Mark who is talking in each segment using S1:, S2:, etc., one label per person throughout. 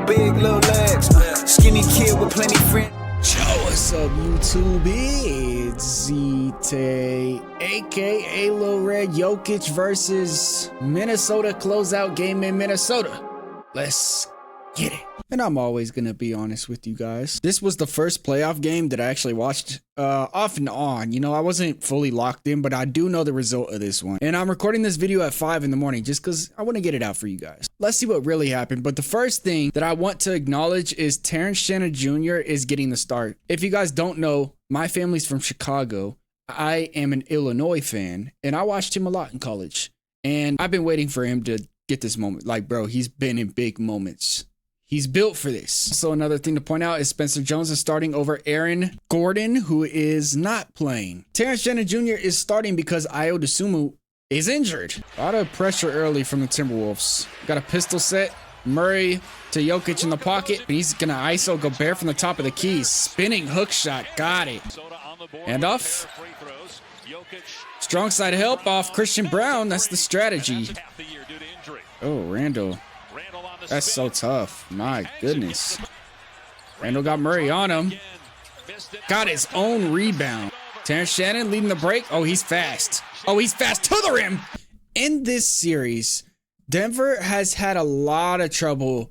S1: big little legs. Skinny kid with plenty friends.
S2: Yo, what's up, YouTube? It's ZTAY, aka Lil Red. Jokic versus Minnesota closeout game in Minnesota. Let's get it. And I'm always gonna be honest with you guys. This was the first playoff game that I actually watched off and on. You know, I wasn't fully locked in, but I do know the result of this one. And I'm recording this video at 5 in the morning just because I want to get it out for you guys. Let's see what really happened. But the first thing that I want to acknowledge is Terrence Shannon Jr. is getting the start. If you guys don't know, my family's from Chicago. I am an Illinois fan, and I watched him a lot in college. And I've been waiting for him to get this moment. Like, bro, he's been in big moments. He's built for this. So another thing to point out is Spencer Jones is starting over Aaron Gordon, who is not playing. Terrence Shannon Jr. is starting because Ayo Dosunmu is injured. A lot of pressure early from the Timberwolves. Got a pistol set. Murray to Jokic in the pocket. He's gonna ISO Gobert from the top of the key. Spinning hook shot. Got it. And off. Strong side help off Christian Brown. That's the strategy. Oh, Randall. That's so tough. My goodness. Randall got Murray on him. Got his own rebound. Terrence Shannon leading the break. Oh, he's fast. Oh, he's fast to the rim. In this series, Denver has had a lot of trouble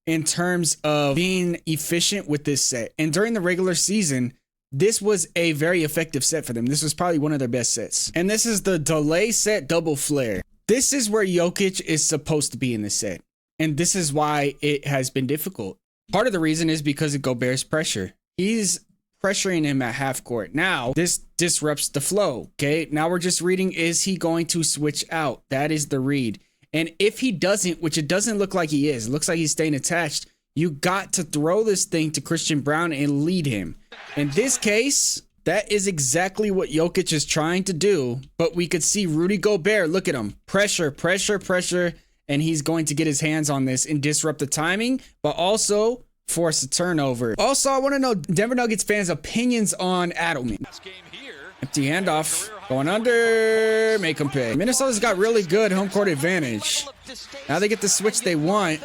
S2: in terms of being efficient with this set. And during the regular season, this was a very effective set for them. This was probably one of their best sets. And this is the delay set double flare. This is where Jokic is supposed to be in this set. And this is why it has been difficult. Part of the reason is because of Gobert's pressure. He's pressuring him at half court. Now, this disrupts the flow, okay? Now we're just reading, is he going to switch out? That is the read. And if he doesn't, which it doesn't look like he is, it looks like he's staying attached, you got to throw this thing to Christian Brown and lead him. In this case, that is exactly what Jokic is trying to do, but we could see Rudy Gobert, look at him, pressure, pressure, pressure, and he's going to get his hands on this and disrupt the timing, but also force a turnover. Also, I want to know Denver Nuggets fans' opinions on Adelman. Empty handoff, going under, make him pay. Minnesota's got really good home court advantage. Now they get the switch they want,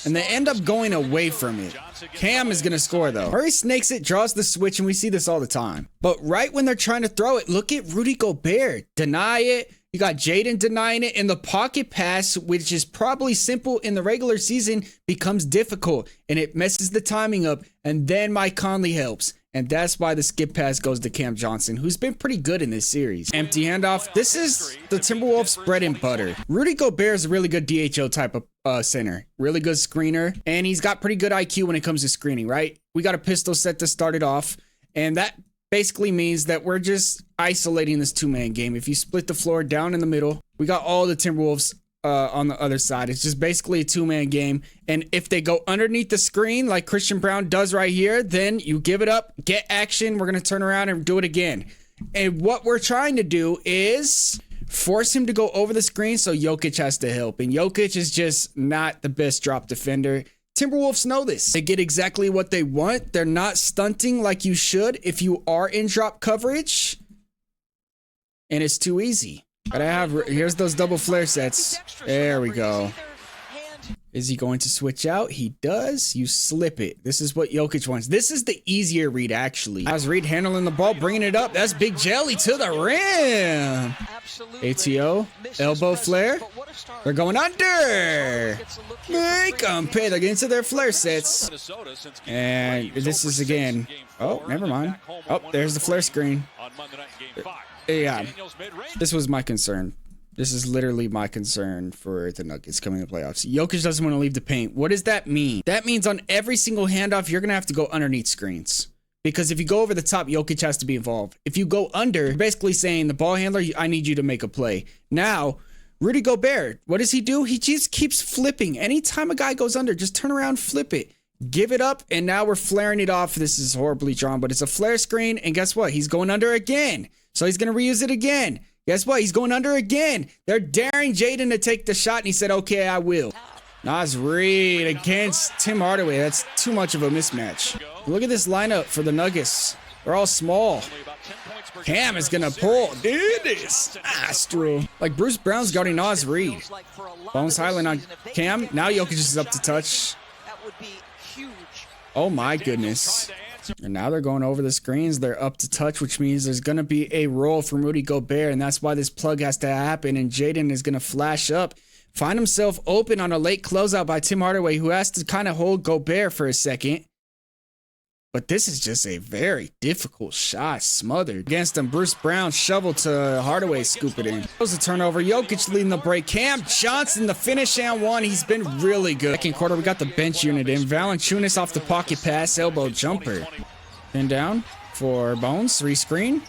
S2: and they end up going away from it. Cam is going to score, though. Murray snakes it, draws the switch, and we see this all the time. But right when they're trying to throw it, look at Rudy Gobert. Deny it. You got Jaden denying it, and the pocket pass, which is probably simple in the regular season, becomes difficult, and it messes the timing up, and then Mike Conley helps. And that's why the skip pass goes to Cam Johnson, who's been pretty good in this series. Empty handoff. This is the Timberwolves bread and butter. Rudy Gobert is a really good DHO type of center. Really good screener. And he's got pretty good IQ when it comes to screening, right? We got a pistol set to start it off. And that basically means that we're just isolating this two-man game. If you split the floor down in the middle, we got all the Timberwolves on the other side. It's just basically a two-man game. And if they go underneath the screen like Christian Brown does right here, then you give it up, get action. We're going to turn around and do it again. And what we're trying to do is force him to go over the screen so Jokic has to help. And Jokic is just not the best drop defender. Timberwolves know this. They get exactly what they want. They're not stunting like you should if you are in drop coverage. And it's too easy. But here's those double flare sets. There we go. Is he going to switch out? He does. You slip it. This is what Jokic wants. This is the easier read, actually. How's Reed handling the ball, bringing it up? That's Big Jelly to the rim. ATO, elbow flare. They're going under. Make them pay. They're getting to their flare sets. And this is again. Oh, never mind. Oh, there's the flare screen. Yeah, this was my concern. This is literally my concern for the Nuggets coming to the playoffs. Jokic doesn't want to leave the paint. What does that mean? That means on every single handoff, you're going to have to go underneath screens. Because if you go over the top, Jokic has to be involved. If you go under, you're basically saying, the ball handler, I need you to make a play. Now, Rudy Gobert, what does he do? He just keeps flipping. Anytime a guy goes under, just turn around, flip it. Give it up, and now we're flaring it off. This is horribly drawn, but it's a flare screen, and guess what? He's going under again. So he's going to reuse it again. Guess what? He's going under again. They're daring Jaden to take the shot, and he said, okay, I will. Nas Reed against Tim Hardaway. That's too much of a mismatch. Look at this lineup for the Nuggets. They're all small. Cam is gonna pull. Dude, this Astro. Like Bruce Brown's guarding Naz Reid. Bones Highland on Cam. Now Jokic is up to touch. Oh my goodness. And now they're going over the screens. They're up to touch, which means there's going to be a roll from Rudy Gobert, and that's why this plug has to happen. And Jaden is going to flash up, find himself open on a late closeout by Tim Hardaway, who has to kind of hold Gobert for a second. But this is just a very difficult shot. Smothered against him. Bruce Brown shovel to Hardaway, scoop it in. Throws a turnover. Jokic leading the break. Cam Johnson, the finish and one. He's been really good. Second quarter, we got the bench unit in. Valanciunas off the pocket pass, elbow jumper. Pin down for Bones. Rescreen.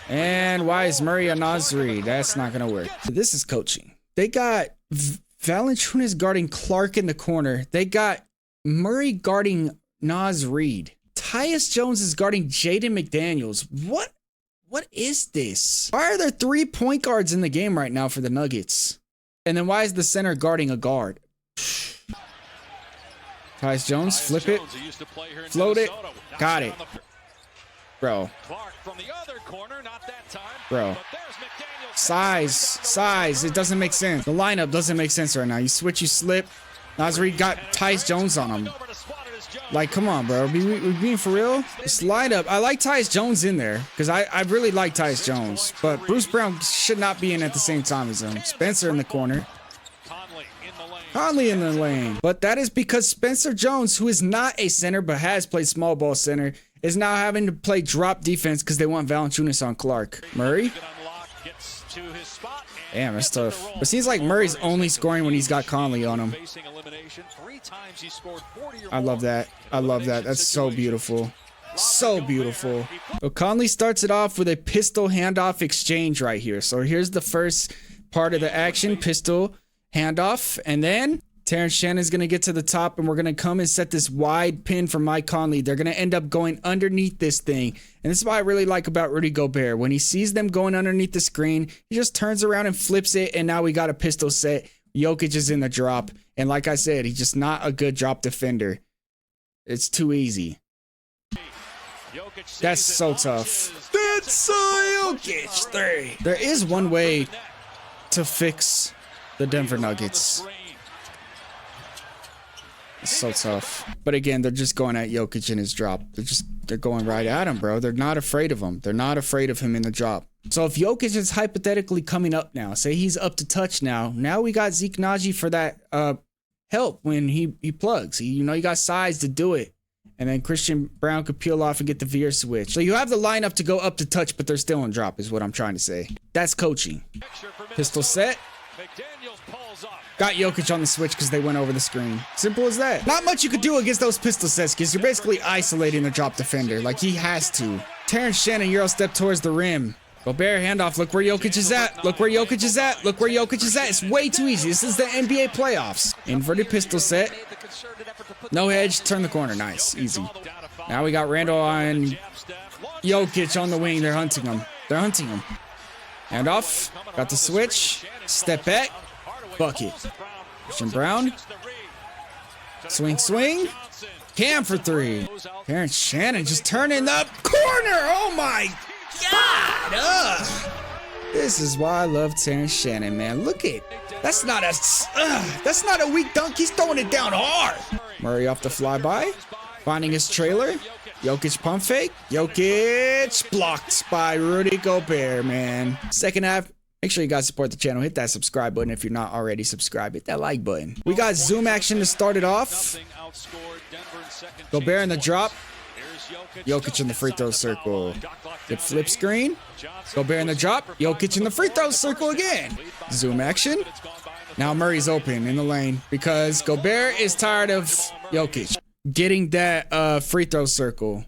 S2: And why is Murray on Naz Reid? That's not going to work. This is coaching. They got Valanciunas guarding Clark in the corner. They got Murray guarding Naz Reid. Tyus Jones is guarding Jaden McDaniels. What is this? Why are there 3 point guards in the game right now for the Nuggets? And then why is the center guarding a guard? Tyus Jones, flip it. Float it. Got it. Bro. Bro. Size. It doesn't make sense. The lineup doesn't make sense right now. You switch, you slip. Naz Reid got Tyus Jones on him. Like, come on, bro. We being for real? This lineup. I like Tyus Jones in there because I really like Tyus Jones. But Bruce Brown should not be in at the same time as him. Spencer in the corner. Conley in the lane. But that is because Spencer Jones, who is not a center but has played small ball center, is now having to play drop defense because they want Valanciunas on Clark. Murray? Damn, that's tough. It seems like Murray's only scoring when he's got Conley on him. I love that. I love that. That's so beautiful. So beautiful. So Conley starts it off with a pistol handoff exchange right here. So here's the first part of the action. Pistol handoff. And then Terrence Shannon's going to get to the top, and we're going to come and set this wide pin for Mike Conley. They're going to end up going underneath this thing. And this is what I really like about Rudy Gobert. When he sees them going underneath the screen, he just turns around and flips it, and now we got a pistol set. Jokic is in the drop. And like I said, he's just not a good drop defender. It's too easy. That's so tough. That's Jokic 3. There is one way to fix the Denver Nuggets. It's so tough. But again, they're just going at Jokic in his drop. They're going right at him, bro. They're not afraid of him. They're not afraid of him in the drop. So if Jokic is hypothetically coming up now, say he's up to touch now. Now we got Zeke Naji for that help when he plugs. You got size to do it. And then Christian Brown could peel off and get the veer switch. So you have the lineup to go up to touch, but they're still in drop is what I'm trying to say. That's coaching. Pistol set. Got Jokic on the switch because they went over the screen. Simple as that. Not much you could do against those pistol sets because you're basically isolating the drop defender. Like, he has to. Terrence Shannon Euro step towards the rim. Gobert handoff. Look where Jokic is at. Look where Jokic is at. Look where Jokic is at. It's way too easy. This is the NBA playoffs. Inverted pistol set. No hedge. Turn the corner. Nice. Easy. Now we got Randall on Jokic on the wing. They're hunting him. They're hunting him. Handoff. Got the switch. Step back. Bucket. Christian Brown. Swing. Cam for 3. Terrence Shannon just turning the corner. Oh my God. This is why I love Terrence Shannon, man. Look at that's not a weak dunk. He's throwing it down hard. Murray off the flyby. Finding his trailer. Jokic pump fake. Jokic blocked by Rudy Gobert, man. Second half. Make sure you guys support the channel. Hit that subscribe button if you're not already subscribed. Hit that like button. We got zoom action to start it off. Gobert in the drop. Jokic in the free throw circle. Good flip screen. Gobert in the drop. Jokic in the free throw circle again. Zoom action. Now Murray's open in the lane because Gobert is tired of Jokic getting that free throw circle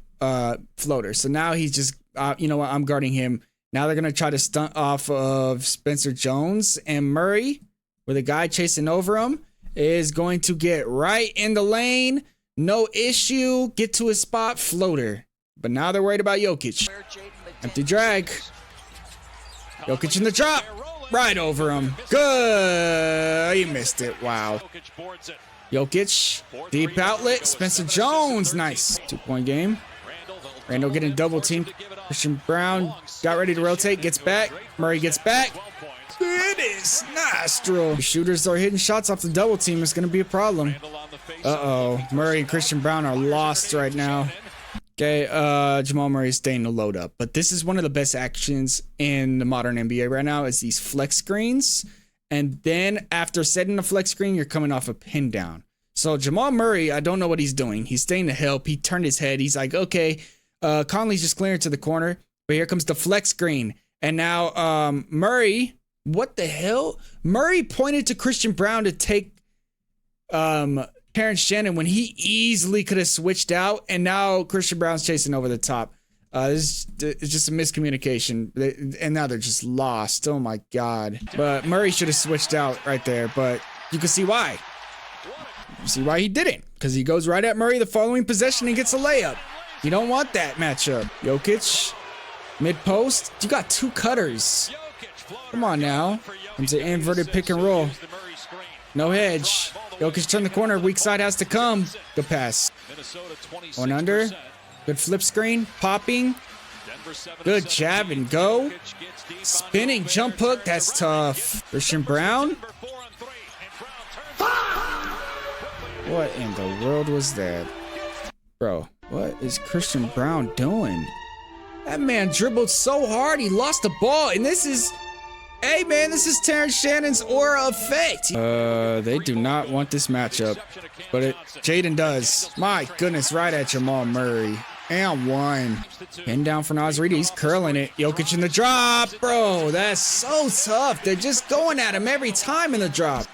S2: floater. So now he's just, you know what, I'm guarding him. Now they're going to try to stunt off of Spencer Jones, and Murray, with a guy chasing over him, is going to get right in the lane. No issue. Get to his spot. Floater. But now they're worried about Jokic. Empty drag. Jokic in the drop. Right over him. Good. He missed it. Wow. Jokic. Deep outlet. Spencer Jones. Nice. 2-point game. Randall getting double teamed. Christian Brown got ready to rotate, gets back. Murray gets back. It is nostril. The shooters are hitting shots off the double team. It's going to be a problem. Uh-oh. Murray and Christian Brown are lost right now. Okay, Jamal Murray is staying to load up. But this is one of the best actions in the modern NBA right now is these flex screens. And then after setting the flex screen, you're coming off a pin down. So Jamal Murray, I don't know what he's doing. He's staying to help. He turned his head. He's like, okay, Conley's just clearing to the corner. But here comes the flex screen. And now Murray, what the hell? Murray pointed to Christian Brown to take Terrence Shannon when he easily could have switched out. And now Christian Brown's chasing over the top. It's just a miscommunication. And now they're just lost. Oh, my God. But Murray should have switched out right there. But you can see why. You see why he didn't. Because he goes right at Murray the following possession and gets a layup. You don't want that matchup. Jokic, mid-post. You got two cutters. Come on now. Comes an inverted pick and roll. No hedge. Jokic turn the corner. Weak side has to come. Good pass. One under. Good flip screen. Popping. Good jab and go. Spinning jump hook. That's tough. Christian Brown. What in the world was that? Bro, what is Christian Brown doing? That man dribbled so hard he lost the ball. And this is... Hey, man, this is Terrence Shannon's aura effect. They do not want this matchup. But Jaden does. My goodness, right at Jamal Murray. And one. Pin down for Naz Reid. He's curling it. Jokic in the drop. Bro, that's so tough. They're just going at him every time in the drop.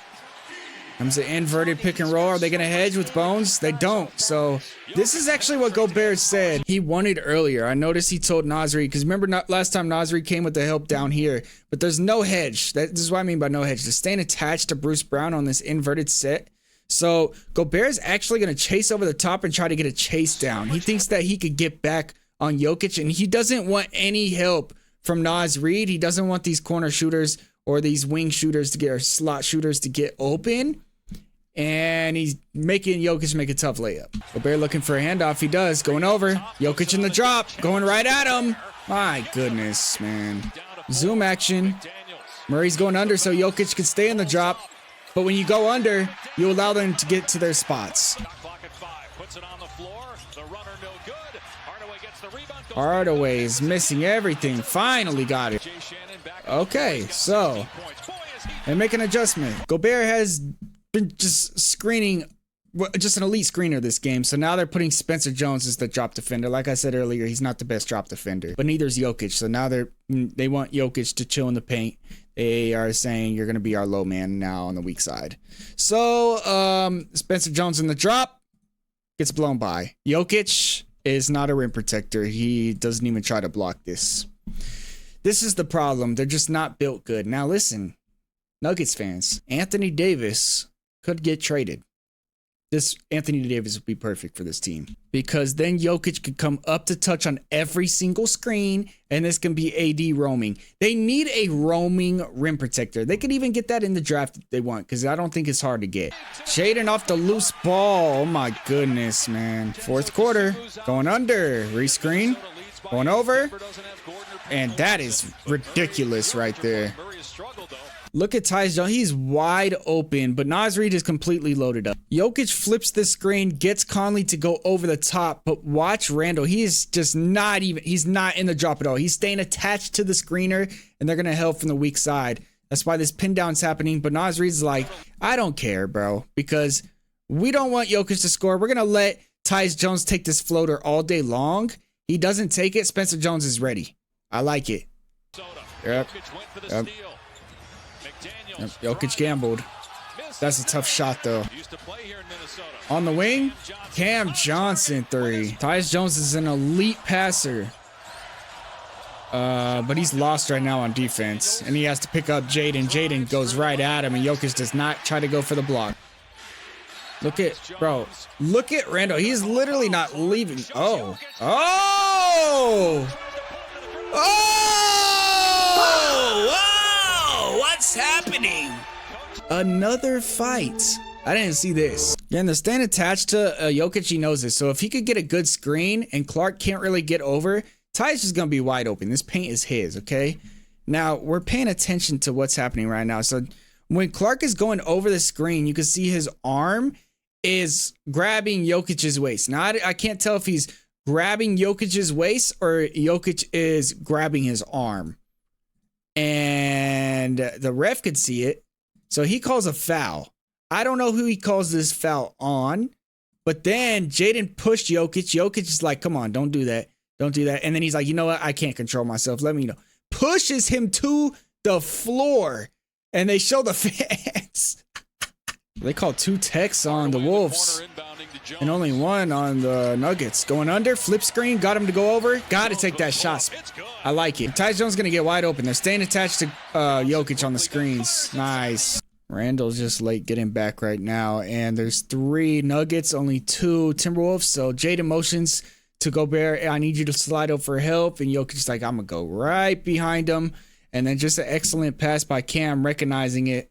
S2: Comes an inverted pick and roll. Are they going to hedge with Bones? They don't. So this is actually what Gobert said he wanted earlier. I noticed he told Naz Reid, because remember last time Naz Reid came with the help down here, but there's no hedge. This is what I mean by no hedge. They're staying attached to Bruce Brown on this inverted set. So Gobert's actually going to chase over the top and try to get a chase down. He thinks that he could get back on Jokic, and he doesn't want any help from Naz Reid. He doesn't want these corner shooters or these wing shooters to get, or slot shooters to get open. And he's making Jokic make a tough layup. Gobert looking for a handoff. He does. Going over. Jokic in the drop. Going right at him. My goodness, man. Zoom action. Murray's going under so Jokic can stay in the drop. But when you go under, you allow them to get to their spots. Hardaway is missing everything. Finally got it. Okay, so they make an adjustment. Gobert has been just screening, just an elite screener this game. So now they're putting Spencer Jones as the drop defender. Like I said earlier, he's not the best drop defender, but neither is Jokic. So now they want Jokic to chill in the paint. They are saying you're going to be our low man now on the weak side. So Spencer Jones in the drop gets blown by. Jokic is not a rim protector. He doesn't even try to block this. This is the problem. They're just not built good. Now listen, Nuggets fans, Anthony Davis could get traded. This Anthony Davis would be perfect for this team, because then Jokic could come up to touch on every single screen, and this can be AD roaming. They need a roaming rim protector. They could even get that in the draft if they want, because I don't think it's hard to get. Shaden off the loose ball. Oh my goodness, man. Fourth quarter, going under. Rescreen, going over, and that is ridiculous right there. Look at Tyus Jones. He's wide open, but Naz Reid is completely loaded up. Jokic flips the screen, gets Conley to go over the top, but watch Randall. He is just not even, he's not in the drop at all. He's staying attached to the screener, and they're going to help from the weak side. That's why this pin down's happening, but Naz Reid's like, I don't care, bro, because we don't want Jokic to score. We're going to let Tyus Jones take this floater all day long. He doesn't take it. Spencer Jones is ready. I like it. Yep. Jokic gambled. That's a tough shot, though. On the wing, Cam Johnson 3. Tyus Jones is an elite passer. But he's lost right now on defense. And he has to pick up Jaden. Jaden goes right at him, and Jokic does not try to go for the block. Look at, bro. Look at Randall. He's literally not leaving. Oh. Oh! Oh! Whoa! What's happening? Another fight. I didn't see this. Yeah, and they're staying attached to Jokic. He knows this. So if he could get a good screen and Clark can't really get over, Ty's just going to be wide open. This paint is his, okay? Now, we're paying attention to what's happening right now. So when Clark is going over the screen, you can see his arm is grabbing Jokic's waist. Now, I can't tell if he's grabbing Jokic's waist or Jokic is grabbing his arm. And the ref could see it. So he calls a foul. I don't know who he calls this foul on. But then Jaden pushed Jokic. Jokic is like, come on, don't do that. Don't do that. And then he's like, you know what? I can't control myself. Let me know. Pushes him to the floor. And they show the fans. They call 2 techs on the Wolves. And only 1 on the Nuggets. Going under, flip screen, got him to go over. Got to take that shot. I like it. Ty Jones going to get wide open. They're staying attached to Jokic on the screens. Nice. Randall's just late getting back right now. And there's 3 Nuggets, only 2 Timberwolves. So Jaden motions to Gobert. I need you to slide up for help. And Jokic's like, I'm going to go right behind him. And then just an excellent pass by Cam, recognizing it.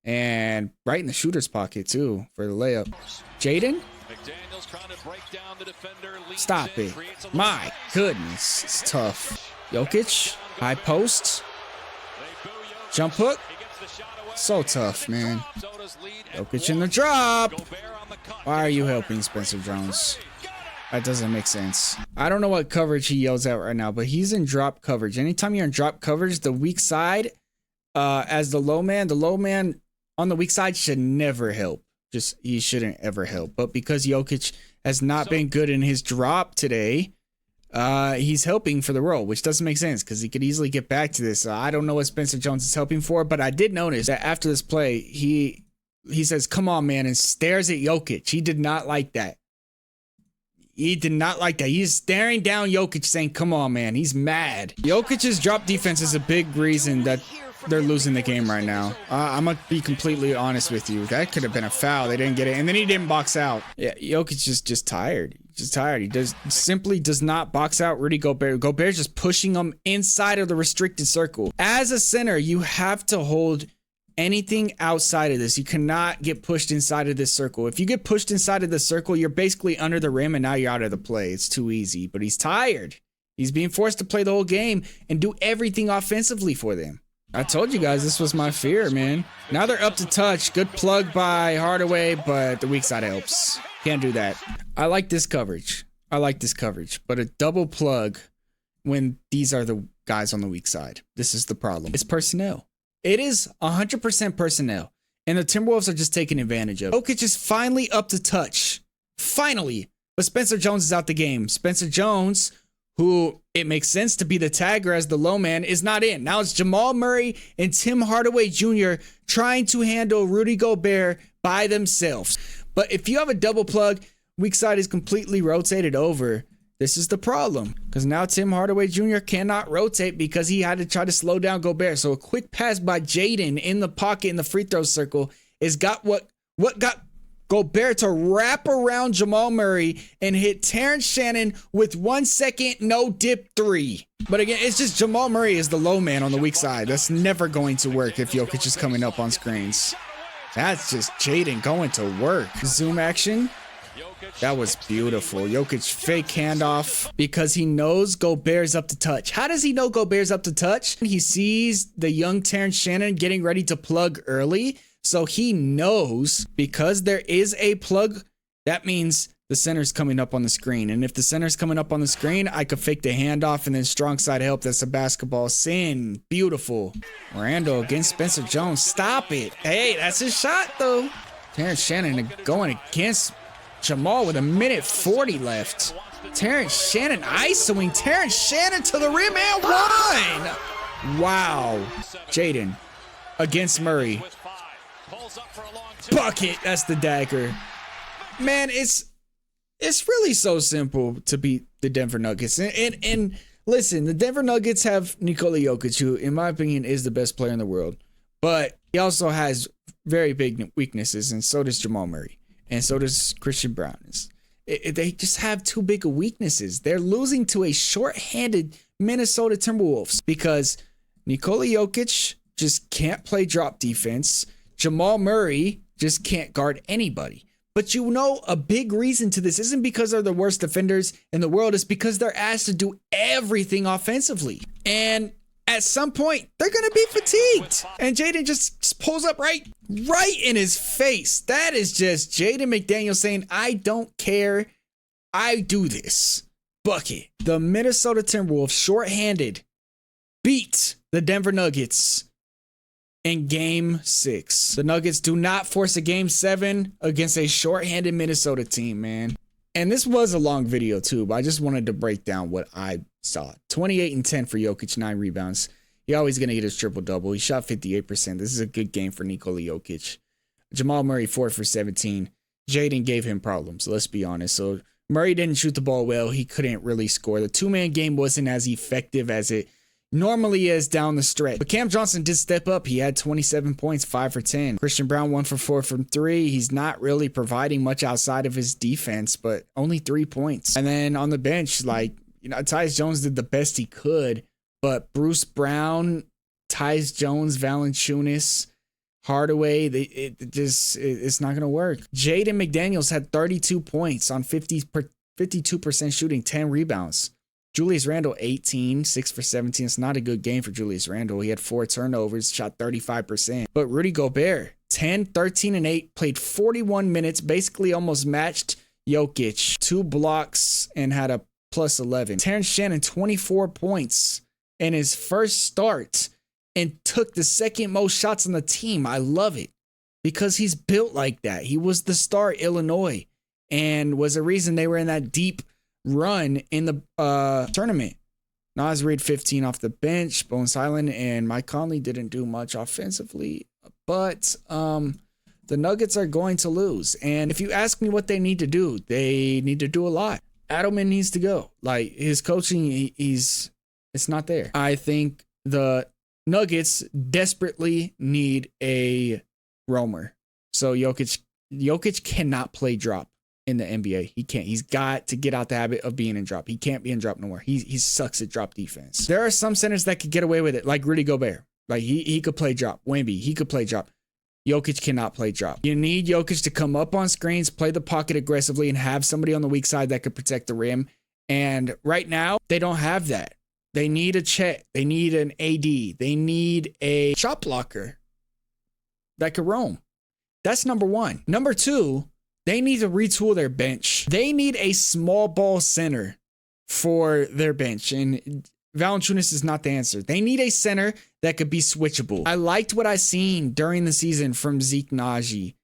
S2: And right in the shooter's pocket, too, for the layup. Jaden? Stop it. My goodness. It's tough. Jokic. High post. Jump hook. So tough, man. Jokic in the drop. Why are you helping Spencer Jones? That doesn't make sense. I don't know what coverage he yells at right now, but he's in drop coverage. Anytime you're in drop coverage, the weak side, as the low man on the weak side should never help. He shouldn't ever help. But because Jokic has not been good in his drop today, he's helping for the role, which doesn't make sense because he could easily get back to this. I don't know what Spencer Jones is helping for, but I did notice that after this play, he says, come on, man, and stares at Jokic. He did not like that. He did not like that. He's staring down Jokic saying, come on, man. He's mad. Jokic's drop defense is a big reason that they're losing the game right now. I'm going to be completely honest with you. That could have been a foul. They didn't get it. And then he didn't box out. Yeah, Jokic is just tired. Just tired. He simply does not box out Rudy Gobert. Gobert's just pushing him inside of the restricted circle. As a center, you have to hold anything outside of this. You cannot get pushed inside of this circle. If you get pushed inside of the circle, you're basically under the rim and now you're out of the play. It's too easy. But he's tired. He's being forced to play the whole game and do everything offensively for them. I told you guys this was my fear, man. Now they're up to touch. Good plug by Hardaway, but the weak side helps. Can't do that. I like this coverage. But a double plug when these are the guys on the weak side. This is the problem. It's personnel. It is 100% personnel. And the Timberwolves are just taking advantage of it. Jokic is finally up to touch. Finally. But Spencer Jones is out the game. Spencer Jones, who it makes sense to be the tagger as the low man, is not in. Now it's Jamal Murray and Tim Hardaway Jr. trying to handle Rudy Gobert by themselves. But if you have a double plug, weak side is completely rotated over. This is the problem. Because now Tim Hardaway Jr. cannot rotate because he had to try to slow down Gobert. So a quick pass by Jaden in the pocket in the free throw circle is got what got Gobert to wrap around Jamal Murray and hit Terrence Shannon with 1 second no dip 3. But again, it's just Jamal Murray is the low man on the weak side. That's never going to work if Jokic is coming up on screens. That's just Jaden going to work. Zoom action. That was beautiful. Jokic fake handoff because he knows Gobert's up to touch. How does he know Gobert's up to touch? He sees the young Terrence Shannon getting ready to plug early. So he knows because there is a plug, that means the center's coming up on the screen. And if the center's coming up on the screen, I could fake the handoff and then strong side help. That's a basketball sin. Beautiful. Randall against Spencer Jones. Stop it. Hey, that's his shot, though. Terrence Shannon going against Jamal with 1:40 left. Terrence Shannon isoing Terrence Shannon to the rim and one. Wow. Jaden against Murray. Bucket. That's the dagger. Man, it's really so simple to beat the Denver Nuggets. And listen, the Denver Nuggets have Nikola Jokic, who, in my opinion, is the best player in the world. But he also has very big weaknesses, and so does Jamal Murray. And so does Christian Brown. They just have too big of weaknesses. They're losing to a shorthanded Minnesota Timberwolves because Nikola Jokic just can't play drop defense. Jamal Murray just can't guard anybody. But you know, a big reason to this isn't because they're the worst defenders in the world. It's because they're asked to do everything offensively. And at some point, they're going to be fatigued. And Jaden just pulls up right in his face. That is just Jaden McDaniels saying, I don't care. I do this. Bucket. The Minnesota Timberwolves, shorthanded, beat the Denver Nuggets in Game 6. The Nuggets do not force a Game 7 against a shorthanded Minnesota team, man. And this was a long video too, but I just wanted to break down what I saw. 28 and 10 for Jokic, 9 rebounds. He always going to get his triple-double. He shot 58%. This is a good game for Nikola Jokic. Jamal Murray, 4 for 17. Jaden gave him problems, let's be honest. So Murray didn't shoot the ball well. He couldn't really score. The two-man game wasn't as effective as it normally is down the stretch. But Cam Johnson did step up. He had 27 points, 5 for 10. Christian Brown, 1 for 4 from 3. He's not really providing much outside of his defense, but only 3 points. And then on the bench, like, you know, Tyus Jones did the best he could, but Bruce Brown, Tyus Jones, Valanciunas, Hardaway, it's not going to work. Jaden McDaniels had 32 points on 52% shooting, 10 rebounds. Julius Randle, 18, 6 for 17. It's not a good game for Julius Randle. He had 4 turnovers, shot 35%. But Rudy Gobert, 10, 13, and 8, played 41 minutes, basically almost matched Jokic. 2 blocks and had a plus 11. Terrence Shannon, 24 points in his first start and took the second most shots on the team. I love it because he's built like that. He was the star at Illinois and was a reason they were in that deep run in the tournament. Naz Reid, 15 off the bench. Bones Highland and Mike Conley didn't do much offensively, but the Nuggets are going to lose. And if you ask me what they need to do, they need to do a lot. Adelman needs to go. Like, his coaching, it's not there. I think the Nuggets desperately need a roamer. So Jokic cannot play drop in the NBA. He can't. He's got to get out the habit of being in drop. He can't be in drop no more. He sucks at drop defense. There are some centers that could get away with it, like Rudy Gobert. Like, he could play drop. Wemby, he could play drop. Jokic cannot play drop. You need Jokic to come up on screens, play the pocket aggressively, and have somebody on the weak side that could protect the rim. And right now, they don't have that. They need a Chet. They need an AD. They need a shot blocker that could roam. That's number one. Number two, they need to retool their bench. They need a small ball center for their bench. And Valanciunas is not the answer. They need a center that could be switchable. I liked what I seen during the season from Zeke Naji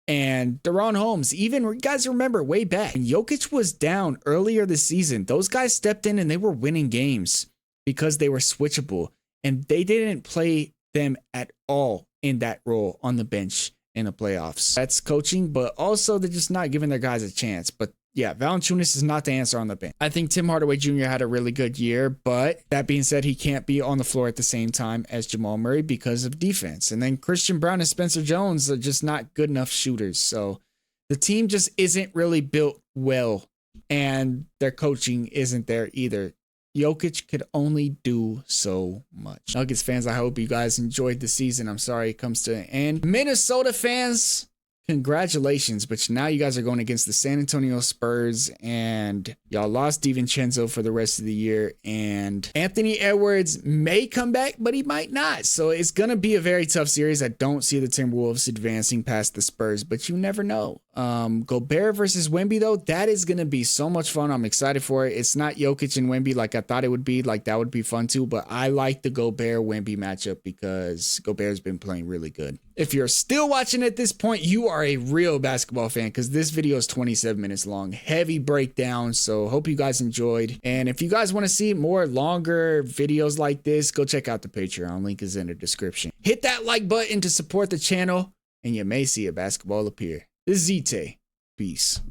S2: and Deron Holmes. Even, you guys remember way back when Jokic was down earlier this season, those guys stepped in and they were winning games because they were switchable. And they didn't play them at all in that role on the bench in the playoffs. That's coaching, but also they're just not giving their guys a chance. But yeah, Valanciunas is not the answer on the bench. I think Tim Hardaway Jr. had a really good year, but that being said, he can't be on the floor at the same time as Jamal Murray because of defense. And then Christian Brown and Spencer Jones are just not good enough shooters. So the team just isn't really built well, and their coaching isn't there either. Jokic could only do so much. Nuggets fans, I hope you guys enjoyed the season. I'm sorry it comes to an end. Minnesota fans, congratulations, but now you guys are going against the San Antonio Spurs, and y'all lost DiVincenzo for the rest of the year, and Anthony Edwards may come back, but he might not. So it's going to be a very tough series. I don't see the Timberwolves advancing past the Spurs, but you never know. Gobert versus Wemby, though, that is going to be so much fun. I'm excited for it. It's not Jokic and Wemby like I thought it would be. Like, that would be fun too, but I like the Gobert-Wemby matchup because Gobert's been playing really good. If you're still watching at this point, you are a real basketball fan because this video is 27 minutes long. Heavy breakdown, so hope you guys enjoyed. And if you guys want to see more longer videos like this, go check out the Patreon. Link is in the description. Hit that like button to support the channel, and you may see a basketball appear. This is ZTAY. Peace.